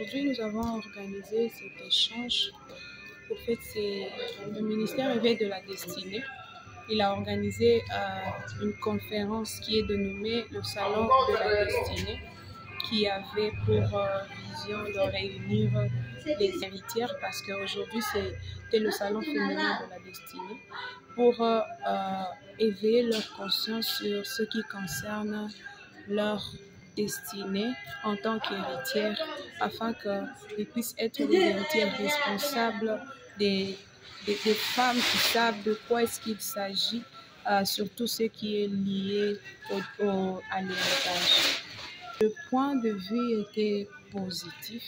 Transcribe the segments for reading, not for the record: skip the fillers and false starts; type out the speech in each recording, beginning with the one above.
Aujourd'hui, nous avons organisé cet échange. Au fait, c'est le ministère Éveil de la Destinée. Il a organisé une conférence qui est dénommée le Salon de la Destinée, qui avait pour vision de réunir les héritières, parce qu'aujourd'hui, c'était le Salon féminin de la Destinée, pour éveiller leur conscience sur ce qui concerne leur destinée en tant qu'héritière, afin qu'ils puissent être des héritières responsables, des femmes qui savent de quoi est-ce qu'il s'agit, sur tout ce qui est lié à l'héritage. Le point de vue était positif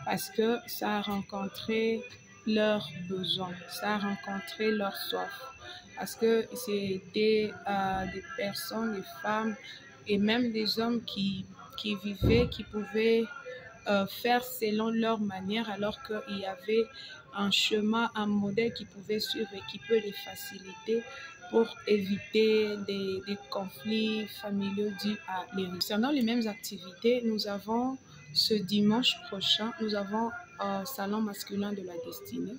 parce que ça a rencontré leurs besoins, ça a rencontré leur soif, parce que c'était des personnes, des femmes et même des hommes qui vivaient, qui pouvaient faire selon leur manière, alors qu'il y avait un chemin, un modèle qui pouvait suivre et qui peut les faciliter pour éviter des conflits familiaux dus à l'héritage. Concernant les mêmes activités, nous avons ce dimanche prochain, nous avons un salon masculin de la destinée.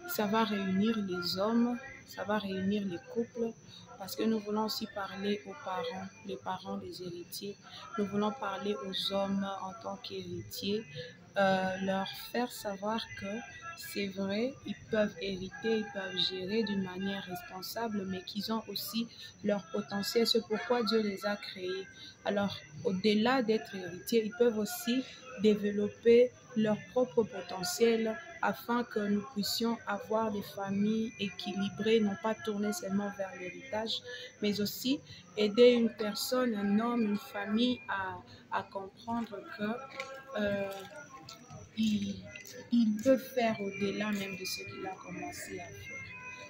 Ça va réunir les hommes, ça va réunir les couples, parce que nous voulons aussi parler aux parents, les parents des héritiers. Nous voulons parler aux hommes en tant qu'héritiers, leur faire savoir que c'est vrai, ils peuvent hériter, ils peuvent gérer d'une manière responsable, mais qu'ils ont aussi leur potentiel. C'est pourquoi Dieu les a créés. Alors, au-delà d'être héritiers, ils peuvent aussi développer leur propre potentiel, afin que nous puissions avoir des familles équilibrées, non pas tourner seulement vers l'héritage, mais aussi aider une personne, un homme, une famille à comprendre que il peut faire au-delà même de ce qu'il a commencé à faire.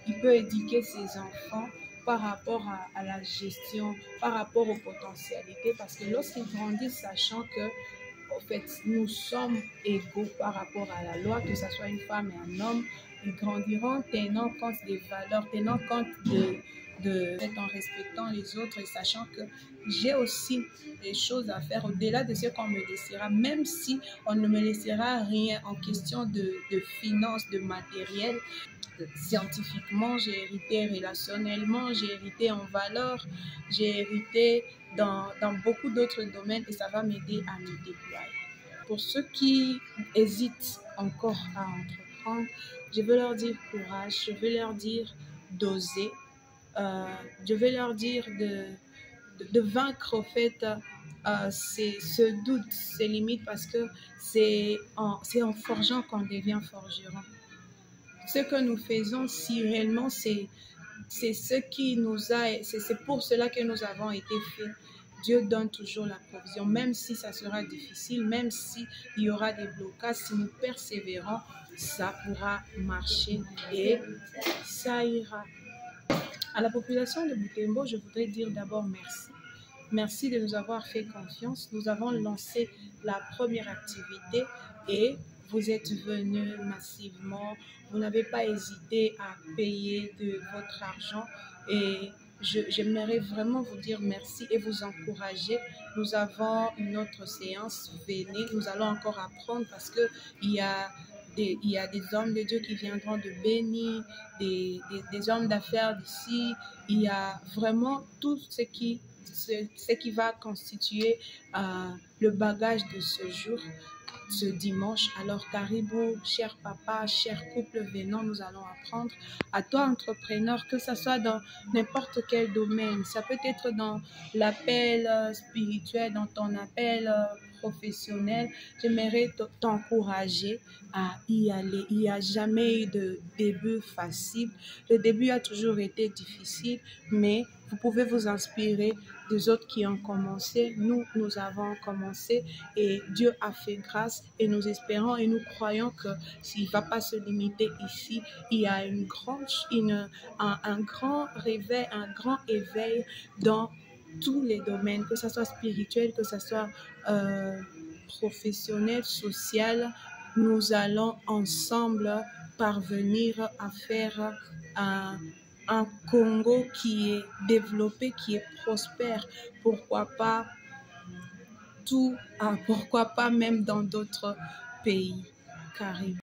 Il peut éduquer ses enfants par rapport à la gestion, par rapport aux potentialités, parce que lorsqu'ils grandissent sachant que en fait, nous sommes égaux par rapport à la loi, que ce soit une femme et un homme, ils grandiront tenant compte des valeurs, tenant compte en respectant les autres et sachant que j'ai aussi des choses à faire au-delà de ce qu'on me laissera, même si on ne me laissera rien en question de finances, de matériel. Scientifiquement, j'ai hérité relationnellement, j'ai hérité en valeurs, j'ai hérité dans beaucoup d'autres domaines et ça va m'aider à me déployer. Pour ceux qui hésitent encore à entreprendre, je veux leur dire courage, je veux leur dire d'oser, je veux leur dire de vaincre au fait ce doute, ces limites, parce que c'est en forgeant qu'on devient forgeron. Ce que nous faisons, si réellement c'est ce qui nous a, c'est pour cela que nous avons été faits. Dieu donne toujours la provision, même si ça sera difficile, même s'il y aura des blocages, si nous persévérons, ça pourra marcher et ça ira. À la population de Butembo, je voudrais dire d'abord merci. Merci de nous avoir fait confiance. Nous avons lancé la première activité et vous êtes venus massivement. Vous n'avez pas hésité à payer de votre argent et j'aimerais vraiment vous dire merci et vous encourager. Nous avons une autre séance. Venez, nous allons encore apprendre parce qu'il y a des hommes de Dieu qui viendront de Béni, des hommes d'affaires d'ici. Il y a vraiment tout ce qui va constituer le bagage de ce jour, ce dimanche. Alors, Caribou, cher papa, cher couple, venons, nous allons apprendre. À toi, entrepreneur, que ce soit dans n'importe quel domaine, ça peut être dans l'appel spirituel, dans ton appel professionnel, j'aimerais t'encourager à y aller. Il n'y a jamais eu de début facile. Le début a toujours été difficile, mais vous pouvez vous inspirer des autres qui ont commencé. Nous avons commencé et Dieu a fait grâce et nous espérons et nous croyons que s'il ne va pas se limiter ici, il y a un grand réveil, un grand éveil dans tous les domaines, que ce soit spirituel, que ce soit professionnel, social. Nous allons ensemble parvenir à faire un Congo qui est développé, qui est prospère. Pourquoi pas surtout, pourquoi pas même dans d'autres pays. Carrément.